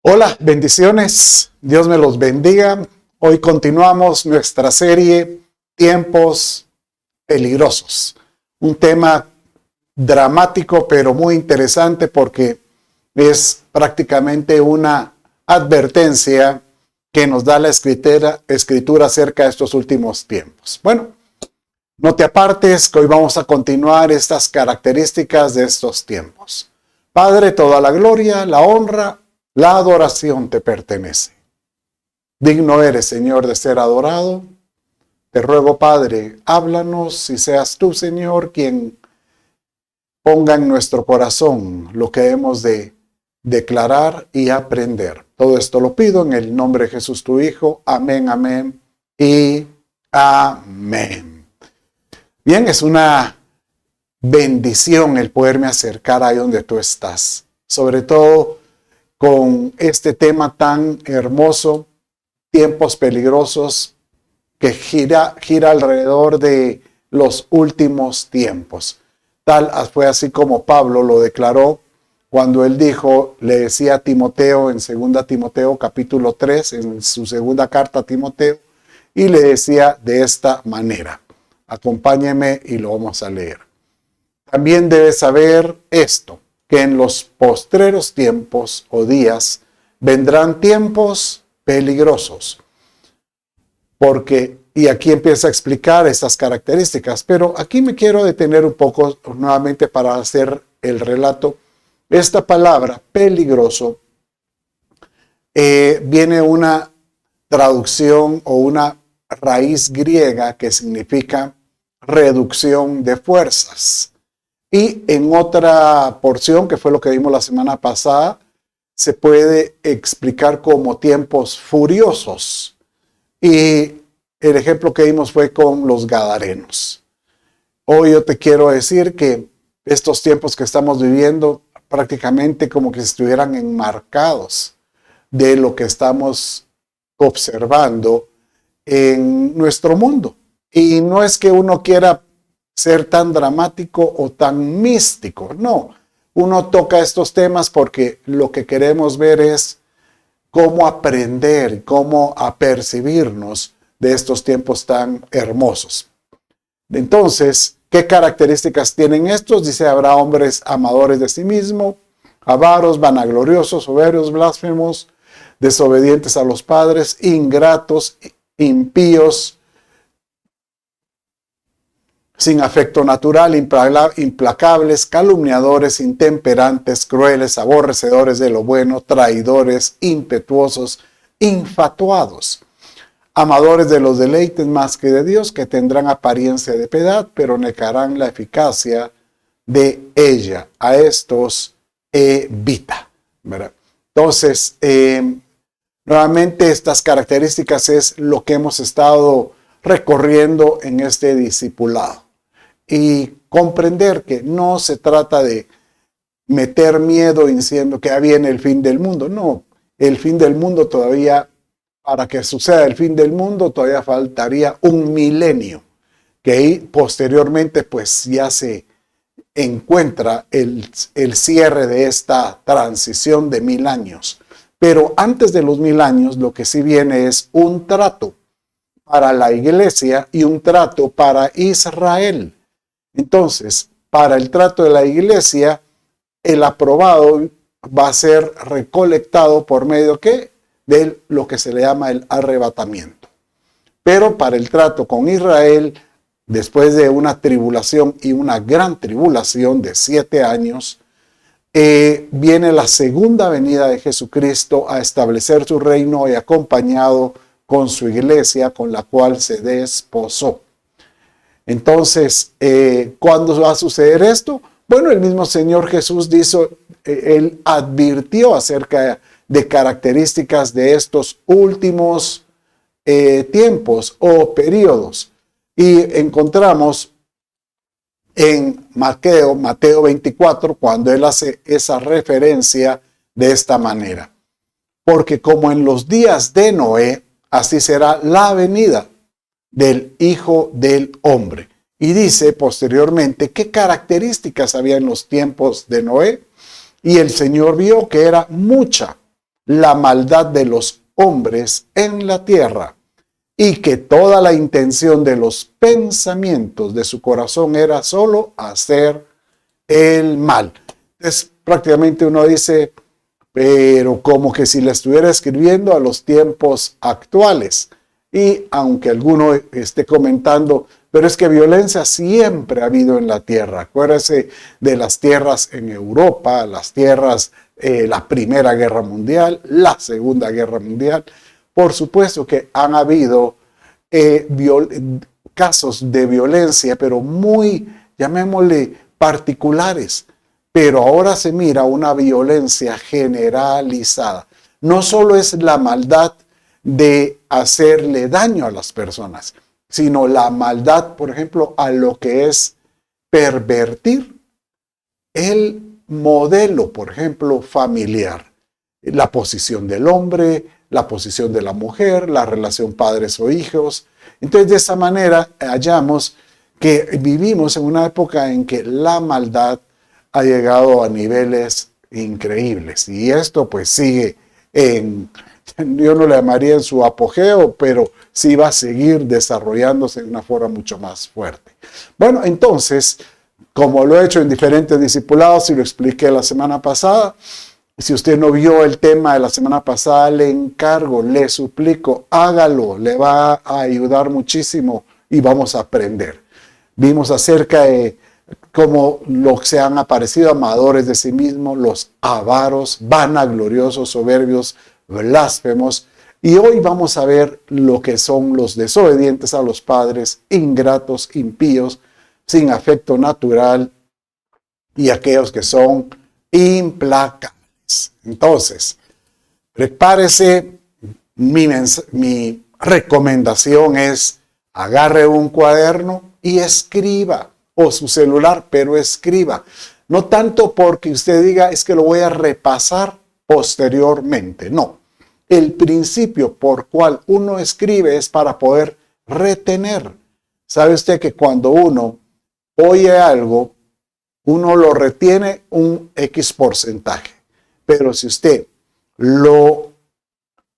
Hola, bendiciones. Dios me los bendiga. Hoy continuamos nuestra serie Tiempos peligrosos. Un tema dramático, pero muy interesante porque es prácticamente una advertencia que nos da la escritura acerca de estos últimos tiempos. Bueno, no te apartes, que hoy vamos a continuar estas características de estos tiempos. Padre, toda la gloria, la honra, la adoración te pertenece. Digno eres, Señor, de ser adorado. Te ruego, Padre, háblanos y seas tú, Señor, quien ponga en nuestro corazón lo que hemos de declarar y aprender. Todo esto lo pido en el nombre de Jesús, tu Hijo. Amén, amén y amén. Bien, es una bendición el poderme acercar ahí donde tú estás. Sobre todo con este tema tan hermoso, tiempos peligrosos, que gira alrededor de los últimos tiempos. Tal fue así como Pablo lo declaró cuando él dijo, le decía a Timoteo en 2 Timoteo capítulo 3, en su segunda carta a Timoteo, y le decía de esta manera. Acompáñeme y lo vamos a leer. También debes saber esto, que en los postreros tiempos o días vendrán tiempos peligrosos. Porque, y aquí empieza a explicar estas características, pero aquí me quiero detener un poco nuevamente para hacer el relato. Esta palabra peligroso viene una traducción o una raíz griega que significa reducción de fuerzas. Y en otra porción, que fue lo que vimos la semana pasada, se puede explicar como tiempos furiosos. Y el ejemplo que vimos fue con los gadarenos. Hoy yo te quiero decir que estos tiempos que estamos viviendo prácticamente como que estuvieran enmarcados de lo que estamos observando en nuestro mundo. Y no es que uno quiera ser tan dramático o tan místico. No, uno toca estos temas porque lo que queremos ver es cómo aprender, cómo apercibirnos de estos tiempos tan hermosos. Entonces, ¿qué características tienen estos? Dice, habrá hombres amadores de sí mismo, avaros, vanagloriosos, soberbios, blasfemos, desobedientes a los padres, ingratos, impíos, sin afecto natural, implacables, calumniadores, intemperantes, crueles, aborrecedores de lo bueno, traidores, impetuosos, infatuados, amadores de los deleites más que de Dios, que tendrán apariencia de piedad, pero negarán la eficacia de ella. A estos evita, ¿verdad? Entonces, nuevamente estas características es lo que hemos estado recorriendo en este discipulado. Y comprender que no se trata de meter miedo diciendo que ya viene el fin del mundo. No, el fin del mundo todavía, para que suceda el fin del mundo, todavía faltaría un milenio, que posteriormente pues ya se encuentra el cierre de esta transición de 1000 años. Pero antes de los 1000 años, lo que sí viene es un trato para la iglesia y un trato para Israel. Entonces, para el trato de la iglesia, el aprobado va a ser recolectado por medio de lo que se le llama el arrebatamiento. Pero para el trato con Israel, después de una tribulación y una gran tribulación de 7 años, viene la segunda venida de Jesucristo a establecer su reino y acompañado con su iglesia, con la cual se desposó. Entonces, ¿cuándo va a suceder esto? Bueno, el mismo Señor Jesús él advirtió acerca de características de estos últimos tiempos o periodos. Y encontramos en Mateo 24, cuando él hace esa referencia de esta manera. Porque como en los días de Noé, así será la venida del Hijo del Hombre. Y dice posteriormente qué características había en los tiempos de Noé. Y el Señor vio que era mucha la maldad de los hombres en la tierra, y que toda la intención de los pensamientos de su corazón era solo hacer el mal. Entonces, prácticamente uno dice, pero como que si le estuviera escribiendo a los tiempos actuales. Y aunque alguno esté comentando, pero es que violencia siempre ha habido en la tierra. Acuérdese de las tierras en Europa, las tierras, la Primera Guerra Mundial, la Segunda Guerra Mundial. Por supuesto que han habido casos de violencia, pero muy, llamémosle, particulares. Pero ahora se mira una violencia generalizada. No solo es la maldad de hacerle daño a las personas, sino la maldad, por ejemplo, a lo que es pervertir el modelo, por ejemplo, familiar. La posición del hombre, la posición de la mujer, la relación padres o hijos. Entonces, de esa manera hallamos que vivimos en una época en que la maldad ha llegado a niveles increíbles. Y esto pues sigue yo no le llamaría en su apogeo, pero sí va a seguir desarrollándose de una forma mucho más fuerte. Bueno, entonces, como lo he hecho en diferentes discipulados y lo expliqué la semana pasada, si usted no vio el tema de la semana pasada, le encargo, le suplico, hágalo, le va a ayudar muchísimo y vamos a aprender. Vimos acerca de cómo se han aparecido amadores de sí mismos, los avaros, vanagloriosos, soberbios, blasfemos. Y hoy vamos a ver lo que son los desobedientes a los padres, ingratos, impíos, sin afecto natural y aquellos que son implacables. Entonces, prepárese. Mi recomendación es agarre un cuaderno y escriba, o su celular, pero escriba. No tanto porque usted diga es que lo voy a repasar posteriormente, no. El principio por cual uno escribe es para poder retener. ¿Sabe usted que cuando uno oye algo, uno lo retiene un X porcentaje? Pero si usted lo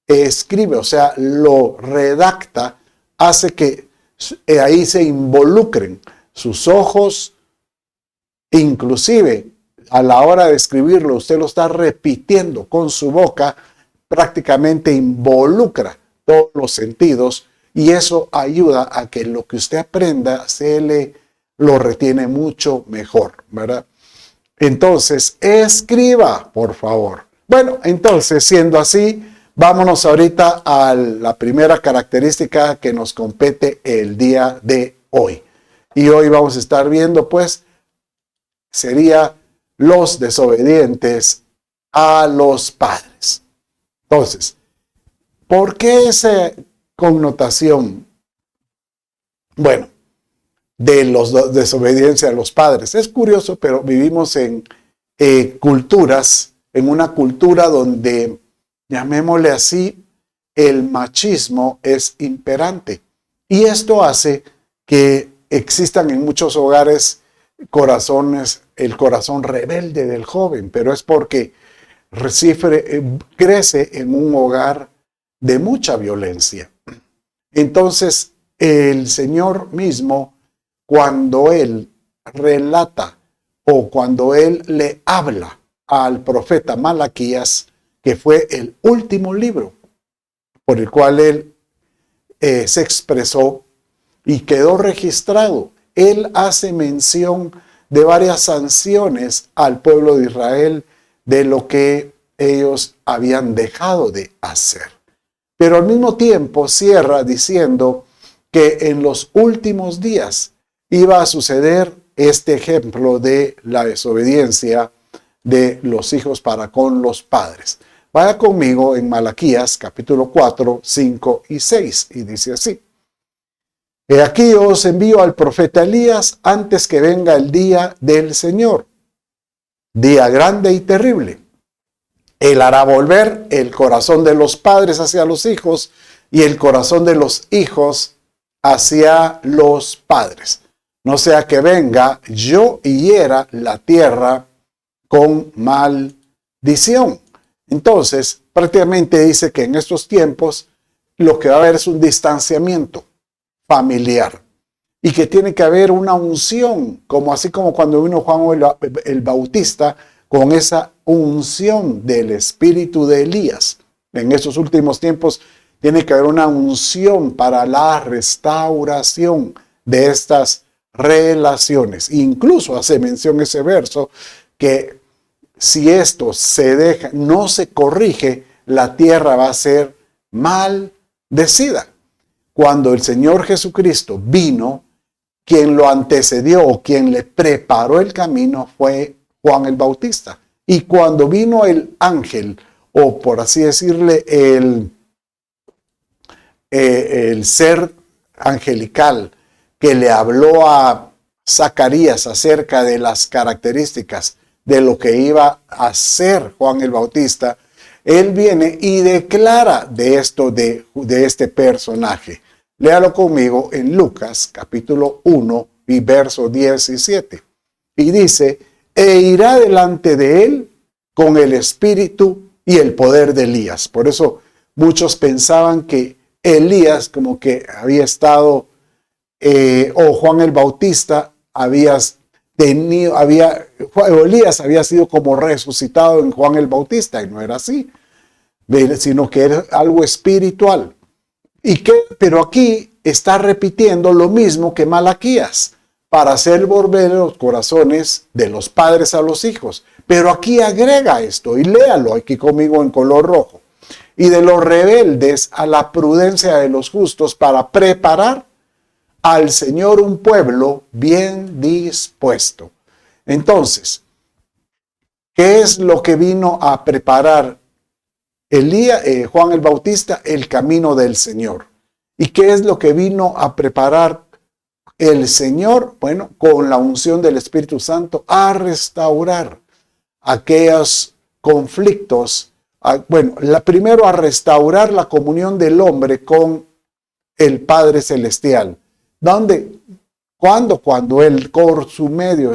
escribe, o sea, lo redacta, hace que ahí se involucren sus ojos, inclusive a la hora de escribirlo, usted lo está repitiendo con su boca, prácticamente involucra todos los sentidos y eso ayuda a que lo que usted aprenda lo retiene mucho mejor, ¿verdad? Entonces, escriba, por favor. Bueno, entonces, siendo así, vámonos ahorita a la primera característica que nos compete el día de hoy. Y hoy vamos a estar viendo, pues, sería los desobedientes a los padres. Entonces, ¿por qué esa connotación? Bueno, de los desobediencia a los padres. Es curioso, pero vivimos en culturas, en una cultura donde, llamémosle así, el machismo es imperante. Y esto hace que existan en muchos hogares el corazón rebelde del joven, pero es porque crece en un hogar de mucha violencia. Entonces, el Señor mismo, cuando Él relata o cuando Él le habla al profeta Malaquías, que fue el último libro por el cual Él se expresó y quedó registrado, Él hace mención de varias sanciones al pueblo de Israel de lo que ellos habían dejado de hacer. Pero al mismo tiempo cierra diciendo que en los últimos días iba a suceder este ejemplo de la desobediencia de los hijos para con los padres. Vaya conmigo en Malaquías capítulo 4, 5 y 6 y dice así: He aquí yo os envío al profeta Elías antes que venga el día del Señor, día grande y terrible. Él hará volver el corazón de los padres hacia los hijos y el corazón de los hijos hacia los padres. No sea que venga yo y hiera la tierra con maldición. Entonces, prácticamente dice que en estos tiempos lo que va a haber es un distanciamiento familiar y que tiene que haber una unción, como así como cuando vino Juan el Bautista con esa unción del espíritu de Elías. En estos últimos tiempos tiene que haber una unción para la restauración de estas relaciones. Incluso hace mención ese verso que si esto se deja, no se corrige, la tierra va a ser maldecida. Cuando el Señor Jesucristo vino, quien lo antecedió o quien le preparó el camino fue Juan el Bautista. Y cuando vino el ángel, o por así decirle, el ser angelical que le habló a Zacarías acerca de las características de lo que iba a hacer Juan el Bautista, él viene y declara de esto, de este personaje. Léalo conmigo en Lucas capítulo 1 y verso 17. Y dice, e irá delante de él con el espíritu y el poder de Elías. Por eso muchos pensaban que Elías como que había estado, o Juan el Bautista Elías había sido como resucitado en Juan el Bautista, y no era así, sino que era algo espiritual. Pero aquí está repitiendo lo mismo que Malaquías, para hacer volver los corazones de los padres a los hijos. Pero aquí agrega esto, y léalo aquí conmigo en color rojo. Y de los rebeldes a la prudencia de los justos, para preparar al Señor un pueblo bien dispuesto. Entonces, ¿qué es lo que vino a preparar Juan el Bautista? El camino del Señor. ¿Y qué es lo que vino a preparar el Señor? Bueno, con la unción del Espíritu Santo, a restaurar aquellos conflictos. Primero a restaurar la comunión del hombre con el Padre Celestial. Cuando Él, por su medio,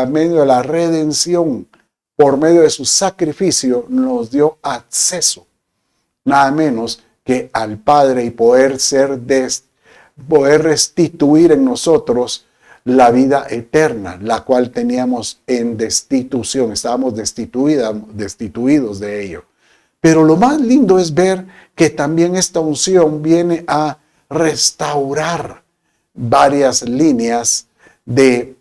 medio de la redención, por medio de su sacrificio, nos dio acceso, nada menos que al Padre, y poder restituir en nosotros la vida eterna, la cual teníamos en destitución, estábamos destituidos de ello. Pero lo más lindo es ver que también esta unción viene a restaurar varias líneas de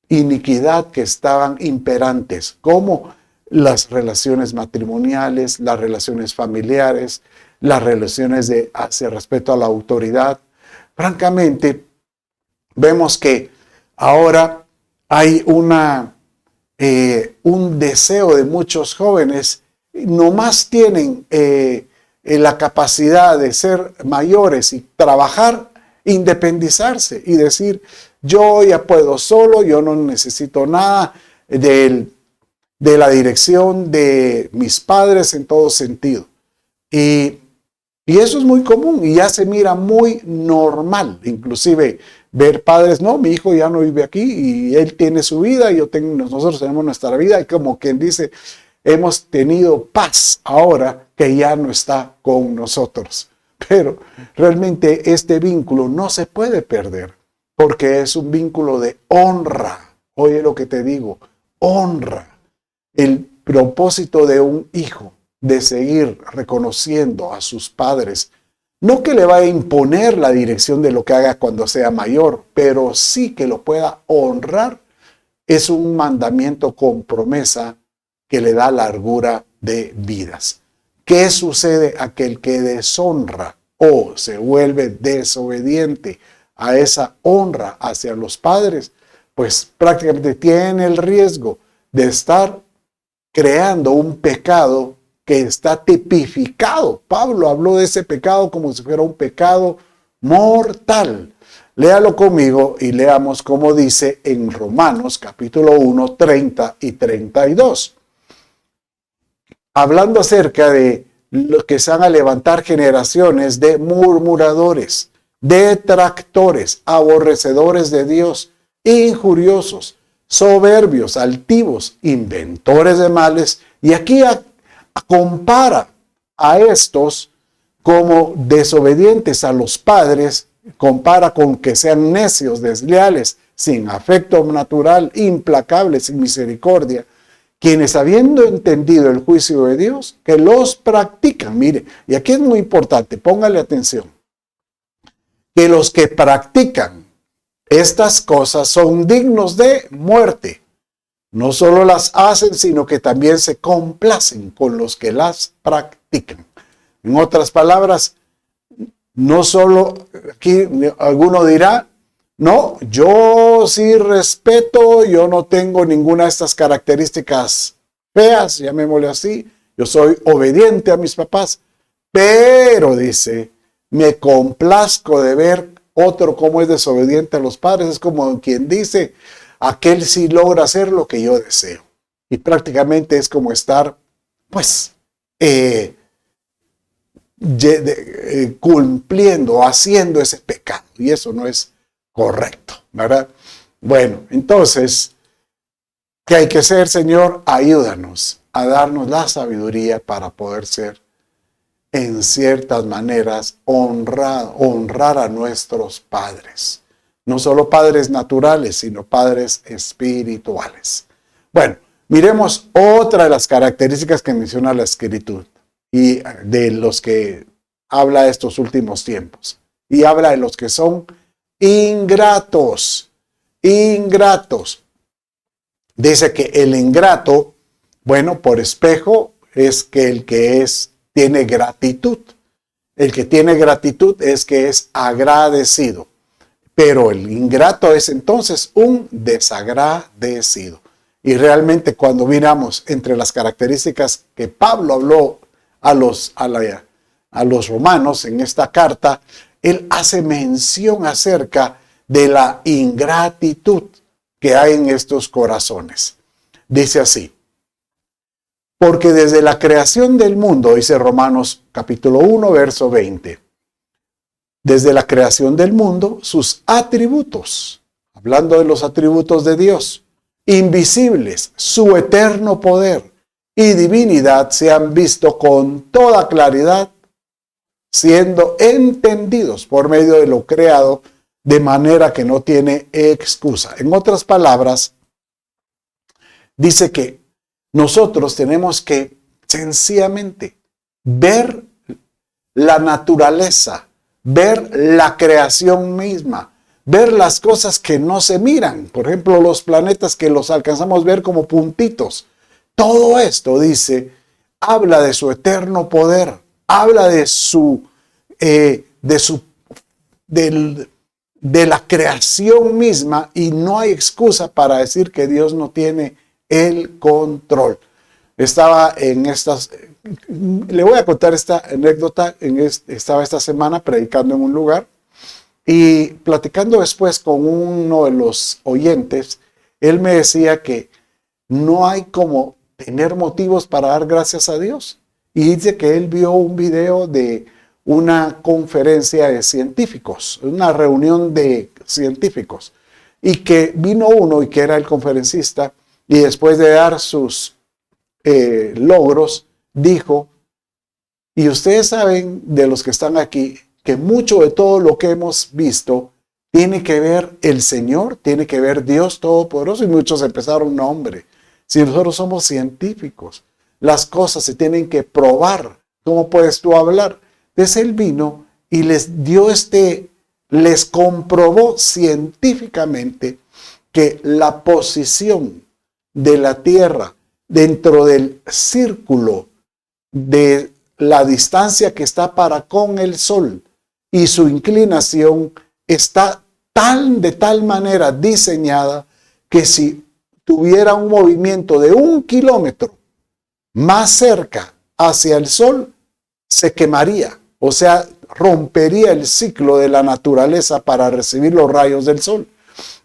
iniquidad que estaban imperantes, como las relaciones matrimoniales, las relaciones familiares, las relaciones hacia respeto a la autoridad. Francamente, vemos que ahora hay un deseo de muchos jóvenes, nomás tienen la capacidad de ser mayores y trabajar, independizarse y decir, yo ya puedo solo, yo no necesito nada de la dirección de mis padres en todo sentido. Y eso es muy común y ya se mira muy normal, inclusive ver padres, no, mi hijo ya no vive aquí y él tiene su vida, nosotros tenemos nuestra vida, y como quien dice, hemos tenido paz ahora que ya no está con nosotros. Pero realmente este vínculo no se puede perder, porque es un vínculo de honra. Oye lo que te digo, honra. El propósito de un hijo de seguir reconociendo a sus padres, no que le va a imponer la dirección de lo que haga cuando sea mayor, pero sí que lo pueda honrar, es un mandamiento con promesa que le da largura de vidas. ¿Qué sucede? Aquel que deshonra o se vuelve desobediente a esa honra hacia los padres, pues prácticamente tiene el riesgo de estar creando un pecado que está tipificado. Pablo habló de ese pecado como si fuera un pecado mortal. Léalo conmigo y leamos cómo dice en Romanos capítulo 1, 30 y 32. Hablando acerca de los que se van a levantar generaciones de murmuradores, detractores, aborrecedores de Dios, injuriosos, soberbios, altivos, inventores de males. Y aquí compara a estos como desobedientes a los padres, compara con que sean necios, desleales, sin afecto natural, implacables, sin misericordia, quienes habiendo entendido el juicio de Dios, que los practican. Mire, y aquí es muy importante, póngale atención, que los que practican estas cosas son dignos de muerte. No solo las hacen, sino que también se complacen con los que las practican. En otras palabras, no solo, aquí alguno dirá, no, yo sí respeto, yo no tengo ninguna de estas características feas, llamémosle así, yo soy obediente a mis papás, pero dice, me complazco de ver otro cómo es desobediente a los padres, es como quien dice, aquel sí logra hacer lo que yo deseo. Y prácticamente es como estar, pues, cumpliendo, haciendo ese pecado. Y eso no es correcto, ¿verdad? Bueno, entonces, ¿qué hay que hacer, Señor? Ayúdanos a darnos la sabiduría para poder ser, en ciertas maneras, honrar a nuestros padres. No solo padres naturales, sino padres espirituales. Bueno, miremos otra de las características que menciona la Escritura y de los que habla estos últimos tiempos. Y habla de los que son ingratos. Ingratos. Dice que el ingrato, bueno, por espejo, es que el que tiene gratitud. El que tiene gratitud es que es agradecido. Pero el ingrato es entonces un desagradecido. Y realmente cuando miramos entre las características que Pablo habló a los romanos en esta carta, él hace mención acerca de la ingratitud que hay en estos corazones. Dice así, porque desde la creación del mundo, dice Romanos capítulo 1, verso 20, desde la creación del mundo, sus atributos, hablando de los atributos de Dios, invisibles, su eterno poder y divinidad se han visto con toda claridad, siendo entendidos por medio de lo creado, de manera que no tiene excusa. En otras palabras, dice que nosotros tenemos que sencillamente ver la naturaleza, ver la creación misma, ver las cosas que no se miran. Por ejemplo, los planetas que los alcanzamos a ver como puntitos. Todo esto, dice, habla de su eterno poder, habla de la creación misma, y no hay excusa para decir que Dios no tiene el control. Estaba en le voy a contar esta anécdota, estaba esta semana predicando en un lugar y platicando después con uno de los oyentes, él me decía que no hay como tener motivos para dar gracias a Dios. Y dice que él vio un video de una conferencia de científicos, una reunión de científicos, y que vino uno y que era el conferencista, y después de dar sus logros, dijo, y ustedes saben, de los que están aquí, que mucho de todo lo que hemos visto tiene que ver el Señor, tiene que ver Dios Todopoderoso. Y muchos empezaron, no hombre, si nosotros somos científicos, las cosas se tienen que probar. ¿Cómo puedes tú hablar? Entonces él vino y les comprobó científicamente que la posición de la Tierra dentro del círculo de la distancia que está para con el Sol y su inclinación está de tal manera diseñada que si tuviera un movimiento de 1 kilómetro más cerca hacia el Sol, se quemaría, o sea, rompería el ciclo de la naturaleza para recibir los rayos del Sol.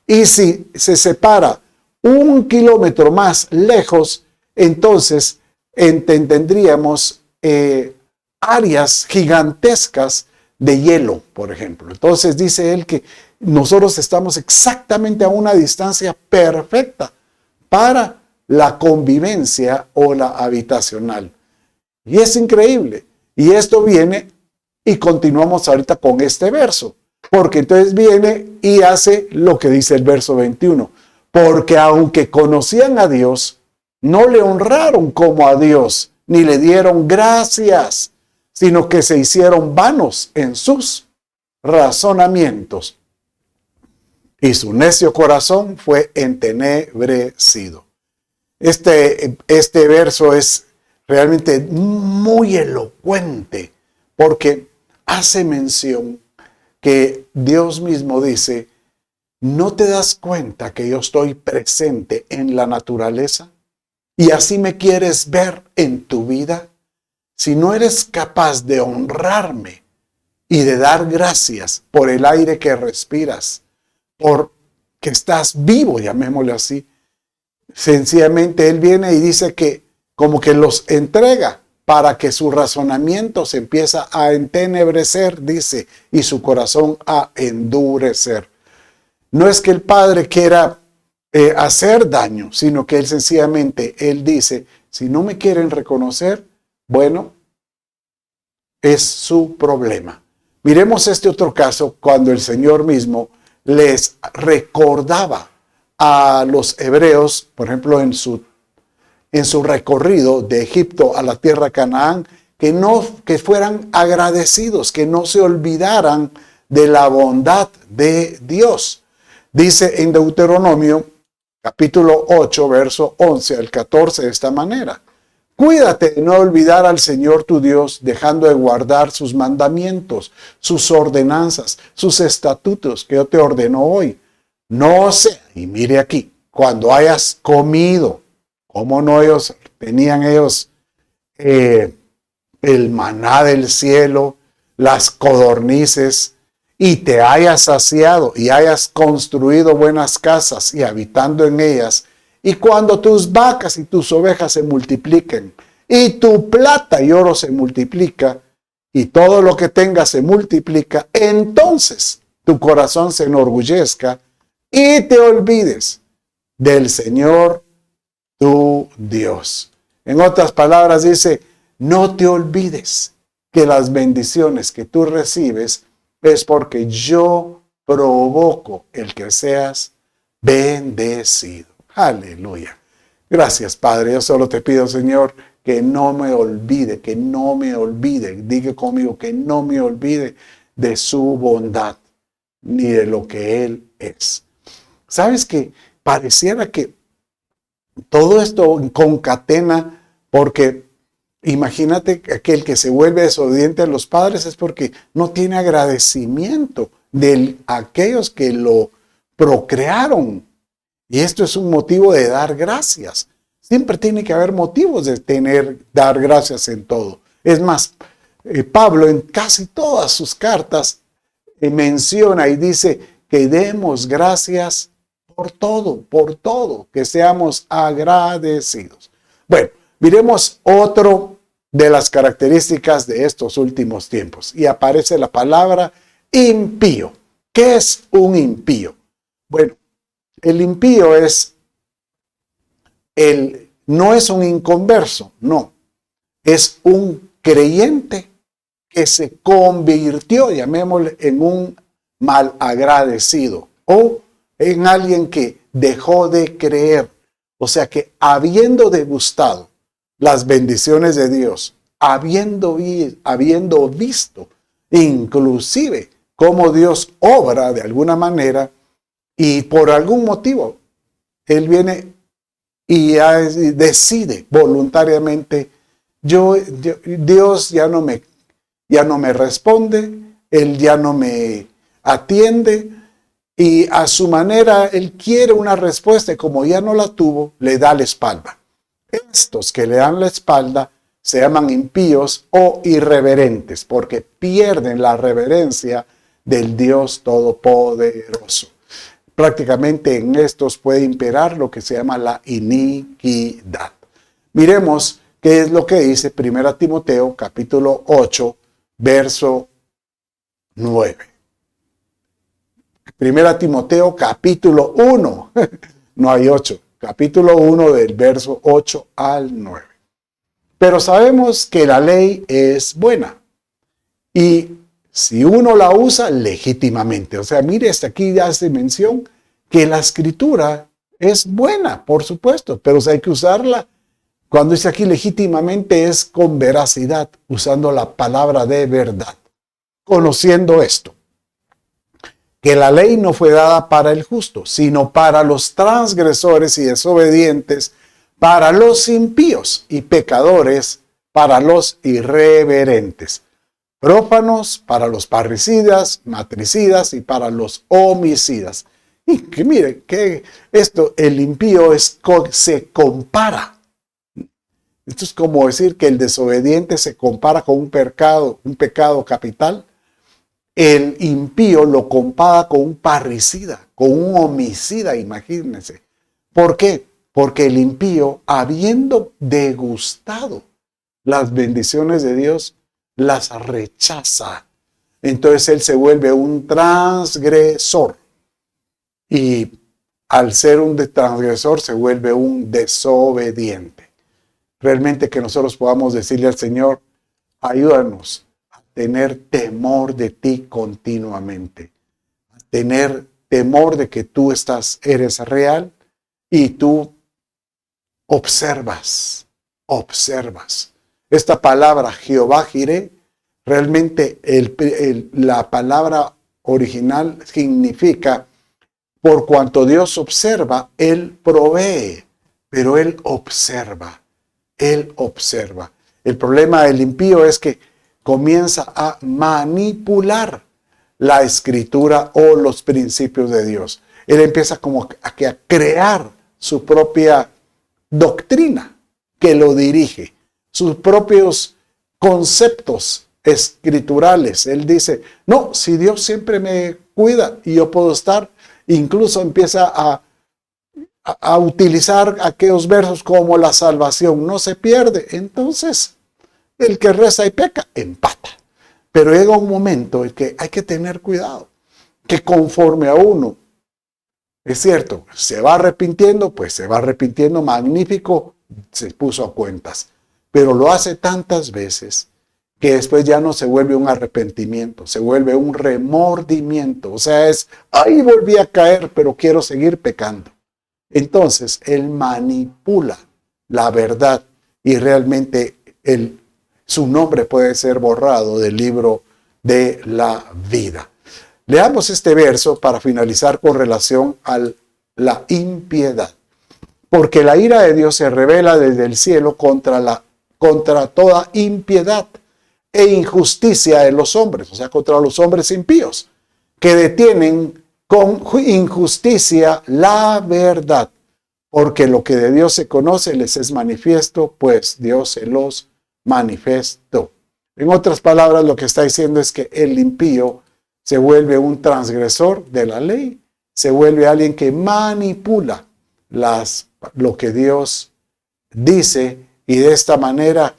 Y si se separa 1 kilómetro más lejos, entonces tendríamos áreas gigantescas de hielo, por ejemplo. Entonces dice él que nosotros estamos exactamente a una distancia perfecta para la convivencia o la habitacional. Y es increíble. Y esto viene y continuamos ahorita con este verso. Porque entonces viene y hace lo que dice el verso 21. Porque aunque conocían a Dios, no le honraron como a Dios, ni le dieron gracias, sino que se hicieron vanos en sus razonamientos. Y su necio corazón fue entenebrecido. Este verso es realmente muy elocuente porque hace mención que Dios mismo dice, ¿no te das cuenta que yo estoy presente en la naturaleza? ¿Y así me quieres ver en tu vida? Si no eres capaz de honrarme y de dar gracias por el aire que respiras, por que estás vivo, llamémosle así, sencillamente Él viene y dice que como que los entrega para que su razonamiento se empieza a entenebrecer, dice, y su corazón a endurecer. No es que el Padre quiera hacer daño, sino que Él sencillamente, Él dice, si no me quieren reconocer, bueno, es su problema. Miremos este otro caso cuando el Señor mismo les recordaba a los hebreos, por ejemplo, en su recorrido de Egipto a la tierra de Canaán, que fueran agradecidos, que no se olvidaran de la bondad de Dios. Dice en Deuteronomio, capítulo 8, verso 11 al 14, de esta manera. Cuídate de no olvidar al Señor tu Dios, dejando de guardar sus mandamientos, sus ordenanzas, sus estatutos que yo te ordeno hoy. No sea, y mire aquí, cuando hayas comido, ¿cómo no tenían ellos el maná del cielo, las codornices, y te hayas saciado y hayas construido buenas casas y habitando en ellas, y cuando tus vacas y tus ovejas se multipliquen, y tu plata y oro se multiplica, y todo lo que tengas se multiplica, entonces tu corazón se enorgullezca y te olvides del Señor tu Dios. En otras palabras dice, no te olvides que las bendiciones que tú recibes es porque yo provoco el que seas bendecido. Aleluya. Gracias, Padre. Yo solo te pido, Señor, que no me olvide, diga conmigo, que no me olvide de su bondad, ni de lo que Él es. ¿Sabes qué? Pareciera que todo esto concatena, porque imagínate que aquel que se vuelve desobediente a los padres es porque no tiene agradecimiento de aquellos que lo procrearon. Y esto es un motivo de dar gracias. Siempre tiene que haber motivos de dar gracias en todo. Es más, Pablo en casi todas sus cartas menciona y dice que demos gracias por todo, que seamos agradecidos. Bueno, miremos otro de las características de estos últimos tiempos. Y aparece la palabra impío. ¿Qué es un impío? Bueno, el impío no es un inconverso, no. Es un creyente que se convirtió, llamémosle, en un malagradecido o en alguien que dejó de creer. O sea que habiendo degustado las bendiciones de Dios, habiendo visto inclusive cómo Dios obra de alguna manera y por algún motivo, Él viene y decide voluntariamente, Dios ya no me responde, Él ya no me atiende, y a su manera Él quiere una respuesta y como ya no la tuvo, le da la espalda. Estos que le dan la espalda se llaman impíos o irreverentes porque pierden la reverencia del Dios Todopoderoso. Prácticamente en estos puede imperar lo que se llama la iniquidad. Miremos qué es lo que dice 1 Timoteo capítulo 8, verso 9. 1 Timoteo capítulo 1, no hay 8, capítulo 1 del verso 8 al 9. Pero sabemos que la ley es buena. Y si uno la usa legítimamente, o sea, mire, hasta aquí ya hace mención que la escritura es buena, por supuesto, pero hay que usarla. Cuando dice aquí legítimamente es con veracidad, usando la palabra de verdad. Conociendo esto, que la ley no fue dada para el justo, sino para los transgresores y desobedientes, para los impíos y pecadores, para los irreverentes, prófanos, para los parricidas, matricidas y para los homicidas. Y que mire, que esto, el impío se compara. Esto es como decir que el desobediente se compara con un pecado capital. El impío lo compara con un parricida, con un homicida, imagínense. ¿Por qué? Porque el impío, habiendo degustado las bendiciones de Dios, las rechaza. Entonces él se vuelve un transgresor. Y al ser un transgresor se vuelve un desobediente. Realmente que nosotros podamos decirle al Señor, ayúdanos a tener temor de ti continuamente. A tener temor de que tú eres real y tú observas. Esta palabra Jehová Jireh, realmente la palabra original significa por cuanto Dios observa, Él provee, pero Él observa. Él observa. El problema del impío es que comienza a manipular la escritura o los principios de Dios. Él empieza como a crear su propia doctrina que lo dirige, sus propios conceptos escriturales. Él dice, no, si Dios siempre me cuida y yo puedo estar, incluso empieza a utilizar aquellos versos como la salvación no se pierde. Entonces, el que reza y peca, empata. Pero llega un momento en que hay que tener cuidado, que conforme a uno, es cierto, se va arrepintiendo, pues se va arrepintiendo, magnífico, se puso a cuentas. Pero lo hace tantas veces que después ya no se vuelve un arrepentimiento, se vuelve un remordimiento. O sea, ahí volví a caer, pero quiero seguir pecando. Entonces, él manipula la verdad y realmente su nombre puede ser borrado del libro de la vida. Leamos este verso para finalizar con relación a la impiedad. Porque la ira de Dios se revela desde el cielo contra toda impiedad e injusticia de los hombres, o sea, contra los hombres impíos, que detienen con injusticia la verdad, porque lo que de Dios se conoce les es manifiesto, pues Dios se los manifestó. En otras palabras, lo que está diciendo es que el impío se vuelve un transgresor de la ley, se vuelve alguien que manipula lo que Dios dice, y de esta manera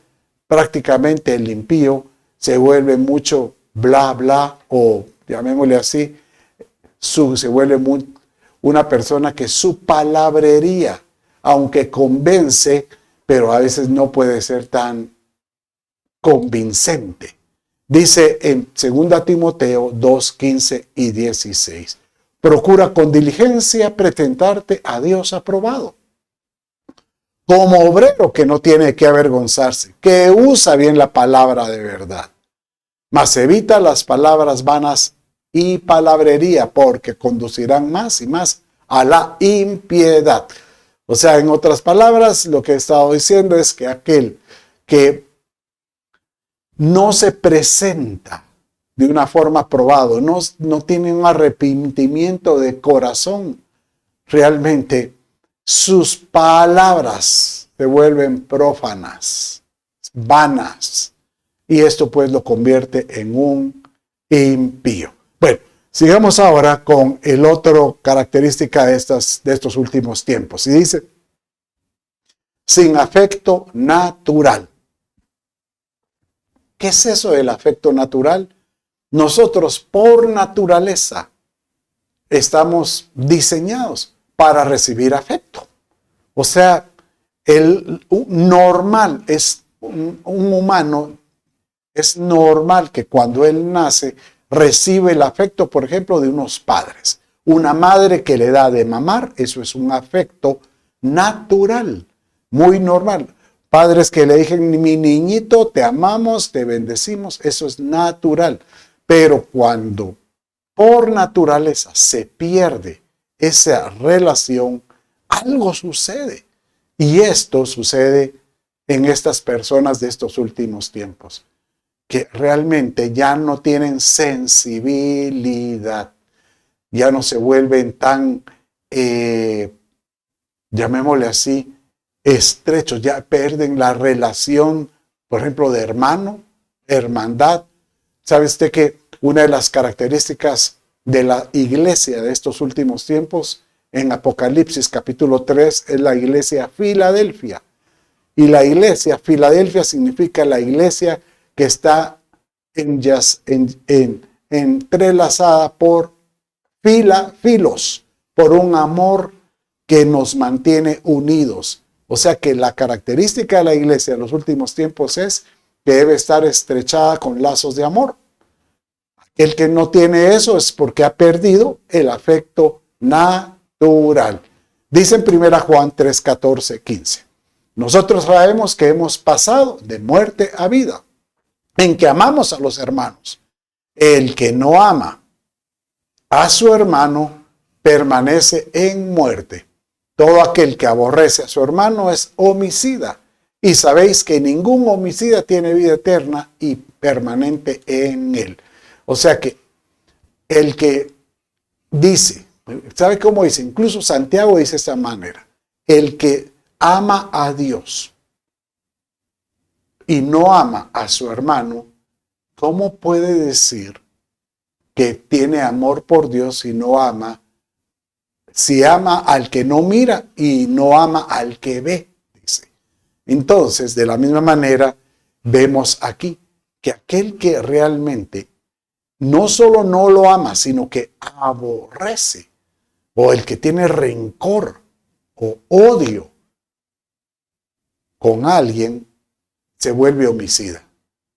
prácticamente el impío se vuelve mucho bla bla, o llamémosle así, se vuelve una persona que su palabrería, aunque convence, pero a veces no puede ser tan convincente. Dice en 2 Timoteo 2, 15 y 16, procura con diligencia presentarte a Dios aprobado, como obrero que no tiene que avergonzarse, que usa bien la palabra de verdad, mas evita las palabras vanas y palabrería, porque conducirán más y más a la impiedad. O sea, en otras palabras, lo que he estado diciendo es que aquel que no se presenta de una forma aprobada, no tiene un arrepentimiento de corazón, realmente sus palabras se vuelven prófanas, vanas, y esto pues lo convierte en un impío. Bueno, sigamos ahora con el otro característica de estos últimos tiempos. Y dice, sin afecto natural. ¿Qué es eso del afecto natural? Nosotros por naturaleza estamos diseñados para recibir afecto. O sea, el normal es un humano es normal que cuando él nace recibe el afecto, por ejemplo, de unos padres. Una madre que le da de mamar, eso es un afecto natural, muy normal. Padres que le dijen, mi niñito, te amamos, te bendecimos, eso es natural. Pero cuando por naturaleza se pierde esa relación, algo sucede. Y esto sucede en estas personas de estos últimos tiempos, que realmente ya no tienen sensibilidad, ya no se vuelven tan, llamémosle así, estrechos, ya pierden la relación, por ejemplo, de hermano, hermandad. ¿Sabe usted que una de las características de la iglesia de estos últimos tiempos, en Apocalipsis capítulo 3, es la iglesia Filadelfia? Y la iglesia Filadelfia significa la iglesia que está entrelazada por filos, por un amor que nos mantiene unidos. O sea que la característica de la iglesia en los últimos tiempos es que debe estar estrechada con lazos de amor. El que no tiene eso es porque ha perdido el afecto natural. Dice en 1 Juan 3, 14, 15. Nosotros sabemos que hemos pasado de muerte a vida, en que amamos a los hermanos. El que no ama a su hermano permanece en muerte. Todo aquel que aborrece a su hermano es homicida. Y sabéis que ningún homicida tiene vida eterna y permanente en él. O sea que el que dice, ¿sabe cómo dice? Incluso Santiago dice de esta manera. El que ama a Dios y no ama a su hermano, ¿cómo puede decir que tiene amor por Dios si no ama? Si ama al que no mira y no ama al que ve, dice. Entonces, de la misma manera, vemos aquí que aquel que realmente no solo no lo ama, sino que aborrece, o el que tiene rencor o odio con alguien, se vuelve homicida.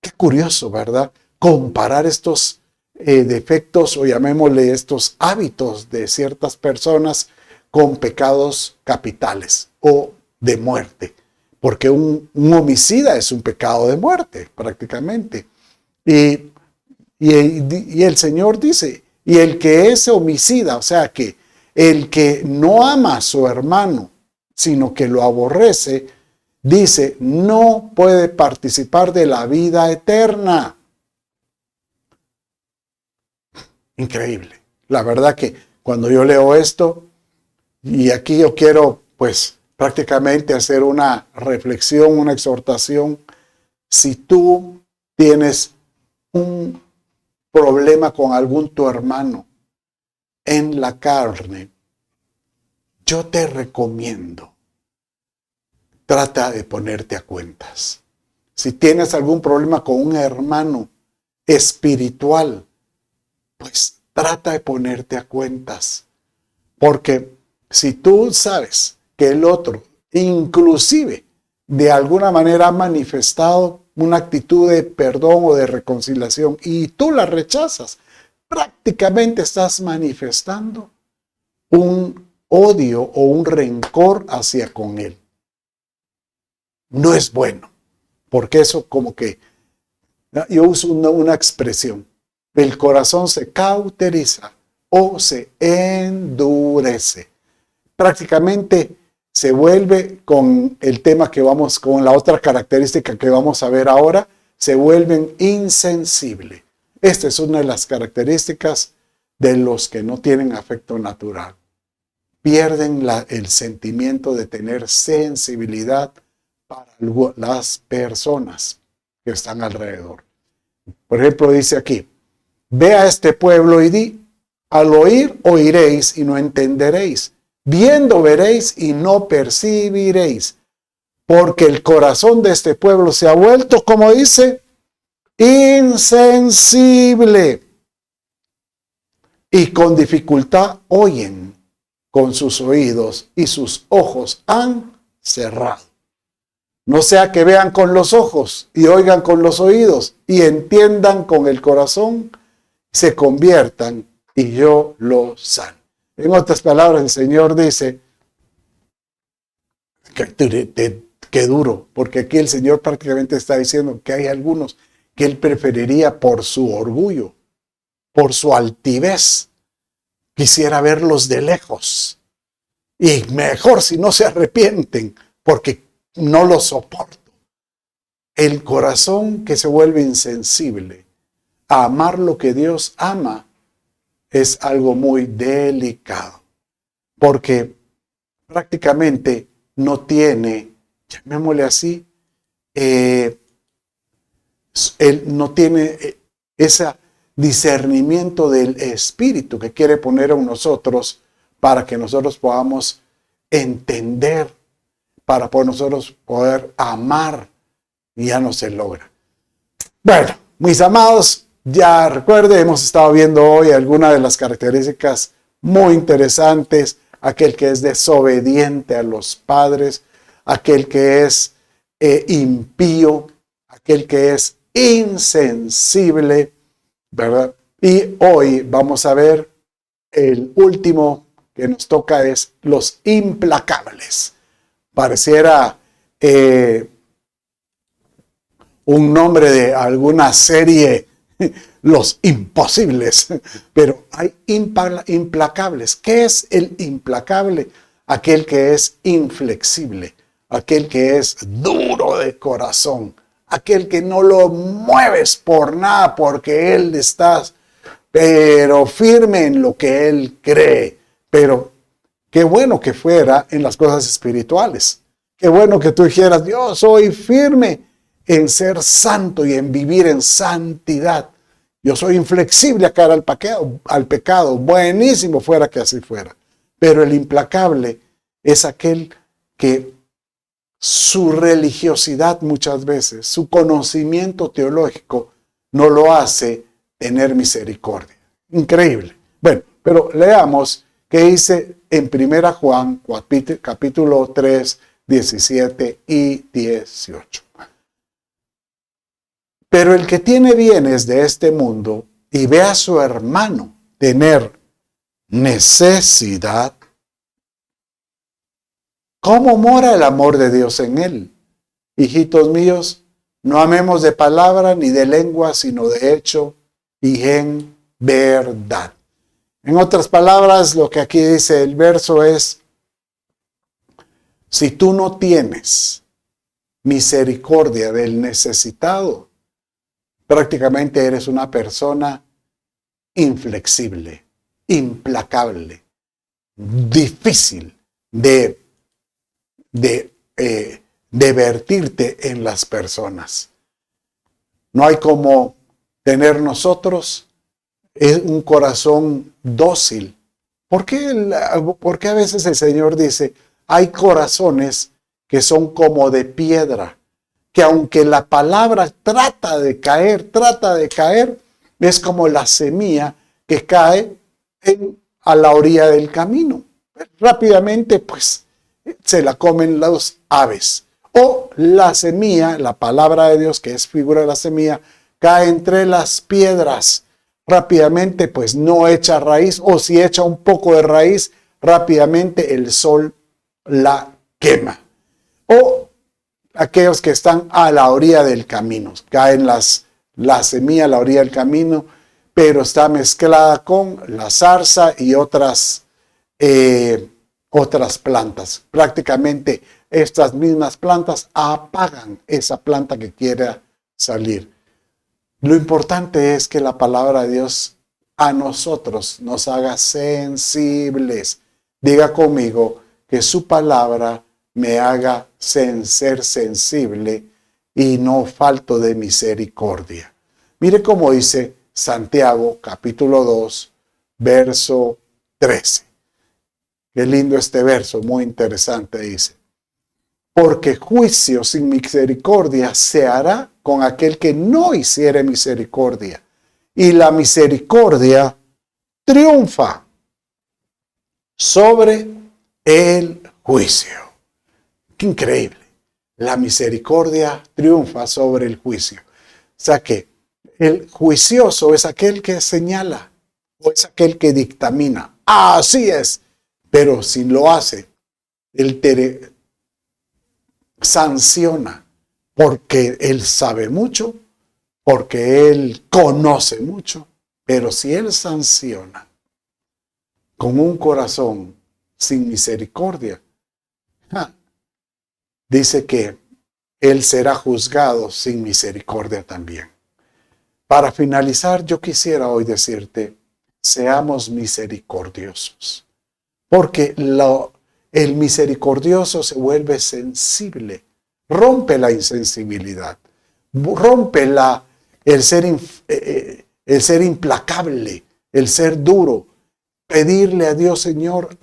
Qué curioso, ¿verdad? Comparar estos defectos, o llamémosle estos hábitos de ciertas personas con pecados capitales o de muerte. Porque un homicida es un pecado de muerte, prácticamente. Y el Señor dice, y el que es homicida, o sea que el que no ama a su hermano, sino que lo aborrece, dice, no puede participar de la vida eterna. Increíble. La verdad que cuando yo leo esto, y aquí yo quiero pues prácticamente hacer una reflexión, una exhortación. Si tú tienes un problema con algún tu hermano en la carne, yo te recomiendo, trata de ponerte a cuentas. Si tienes algún problema con un hermano espiritual, pues trata de ponerte a cuentas. Porque si tú sabes que el otro, inclusive, de alguna manera ha manifestado una actitud de perdón o de reconciliación y tú la rechazas, prácticamente estás manifestando un odio o un rencor hacia con él. No es bueno, porque eso como que, yo uso una expresión, el corazón se cauteriza o se endurece. Prácticamente se vuelve con el tema que vamos, con la otra característica que vamos a ver ahora, se vuelven insensibles. Esta es una de las características de los que no tienen afecto natural. Pierden el sentimiento de tener sensibilidad para las personas que están alrededor. Por ejemplo, dice aquí, ve a este pueblo y di, al oír oiréis y no entenderéis, viendo veréis y no percibiréis, porque el corazón de este pueblo se ha vuelto, como dice, insensible, y con dificultad oyen con sus oídos y sus ojos han cerrado. No sea que vean con los ojos y oigan con los oídos y entiendan con el corazón, se conviertan y yo los sano. En otras palabras, el Señor dice, qué duro, porque aquí el Señor prácticamente está diciendo que hay algunos que Él preferiría por su orgullo, por su altivez, quisiera verlos de lejos. Y mejor si no se arrepienten, porque no los soporto. El corazón que se vuelve insensible a amar lo que Dios ama es algo muy delicado, porque prácticamente no tiene, llamémosle así, él no tiene ese discernimiento del Espíritu que quiere poner en nosotros para que nosotros podamos entender, para nosotros poder amar, y ya no se logra. Bueno, mis amados, ya recuerden, hemos estado viendo hoy algunas de las características muy interesantes: aquel que es desobediente a los padres, aquel que es impío, aquel que es insensible, ¿verdad? Y hoy vamos a ver el último que nos toca, es los implacables. Pareciera un nombre de alguna serie, Los Imposibles, pero hay implacables. ¿Qué es el implacable? Aquel que es inflexible, aquel que es duro de corazón, aquel que no lo mueves por nada porque él está, pero firme en lo que él cree. Pero qué bueno que fuera en las cosas espirituales. Qué bueno que tú dijeras, yo soy firme en ser santo y en vivir en santidad. Yo soy inflexible a cara al pecado. Buenísimo fuera que así fuera. Pero el implacable es aquel que su religiosidad muchas veces, su conocimiento teológico, no lo hace tener misericordia. Increíble. Bueno, pero leamos qué dice en 1 Juan, capítulo 3, 17 y 18. Pero el que tiene bienes de este mundo y ve a su hermano tener necesidad, ¿cómo mora el amor de Dios en él? Hijitos míos, no amemos de palabra ni de lengua, sino de hecho y en verdad. En otras palabras, lo que aquí dice el verso es, si tú no tienes misericordia del necesitado, prácticamente eres una persona inflexible, implacable, difícil de vertirte en las personas. No hay como tener nosotros un corazón dócil. ¿Por qué a veces el Señor dice, hay corazones que son como de piedra, que aunque la palabra trata de caer, es como la semilla que cae a la orilla del camino? Rápidamente, pues, se la comen las aves. O la semilla, la palabra de Dios, que es figura de la semilla, cae entre las piedras. Rápidamente, pues, no echa raíz, o si echa un poco de raíz, rápidamente el sol la quema. O aquellos que están a la orilla del camino, caen la semilla a la orilla del camino, pero está mezclada con la zarza y otras plantas. Prácticamente estas mismas plantas apagan esa planta que quiera salir. Lo importante es que la palabra de Dios a nosotros nos haga sensibles. Diga conmigo, que su palabra me haga ser sensible y no falto de misericordia. Mire cómo dice Santiago capítulo 2, verso 13. Qué lindo este verso, muy interesante, dice. Porque juicio sin misericordia se hará con aquel que no hiciere misericordia, y la misericordia triunfa sobre el juicio. Qué increíble. la misericordia triunfa sobre el juicio. O sea que el juicioso es aquel que señala o es aquel que dictamina. Así es. Pero si lo hace, él te sanciona porque él sabe mucho, porque él conoce mucho. Pero si él sanciona con un corazón sin misericordia, dice que él será juzgado sin misericordia también. Para finalizar, yo quisiera hoy decirte, seamos misericordiosos, porque el misericordioso se vuelve sensible, rompe la insensibilidad, rompe el ser implacable, el ser duro, pedirle a Dios, Señor,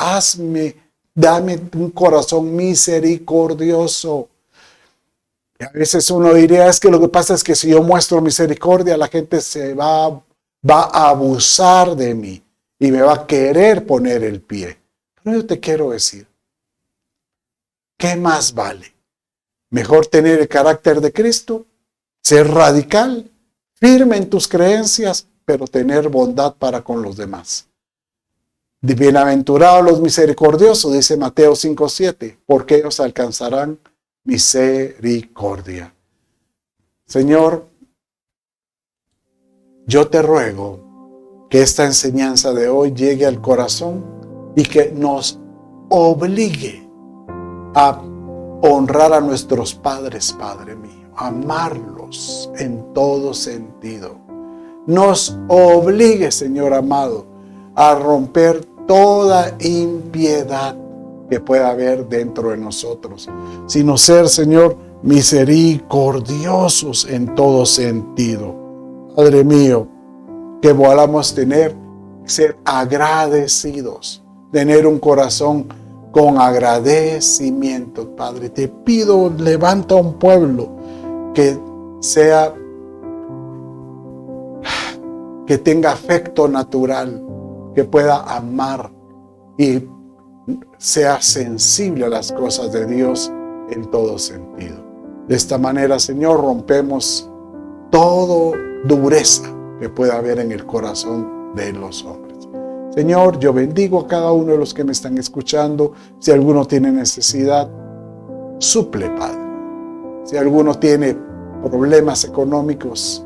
dame un corazón misericordioso. Y a veces uno diría, es que lo que pasa es que si yo muestro misericordia, la gente va a abusar de mí y me va a querer poner el pie. Pero yo te quiero decir, ¿qué más vale? Mejor tener el carácter de Cristo, ser radical, firme en tus creencias, pero tener bondad para con los demás. Bienaventurados los misericordiosos, dice Mateo 5:7, porque ellos alcanzarán misericordia. Señor, yo te ruego que esta enseñanza de hoy llegue al corazón y que nos obligue a honrar a nuestros padres, Padre mío, amarlos en todo sentido. Nos obligue, Señor amado, a romper toda impiedad que pueda haber dentro de nosotros, sino ser, Señor, misericordiosos en todo sentido. Padre mío, que podamos ser agradecidos, tener un corazón con agradecimiento, Padre. Te pido, levanta un pueblo que tenga afecto natural, que pueda amar y sea sensible a las cosas de Dios en todo sentido. De esta manera, Señor, rompemos toda dureza que pueda haber en el corazón de los hombres. Señor, yo bendigo a cada uno de los que me están escuchando. Si alguno tiene necesidad, suple, Padre. Si alguno tiene problemas económicos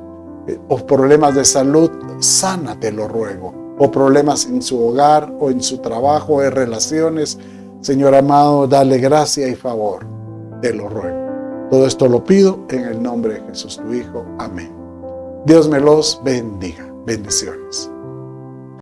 o problemas de salud, sana, te lo ruego. O problemas en su hogar o en su trabajo, en relaciones, Señor amado, dale gracia y favor, te lo ruego. Todo esto lo pido en el nombre de Jesús, tu Hijo. Amén. Dios me los bendiga. Bendiciones.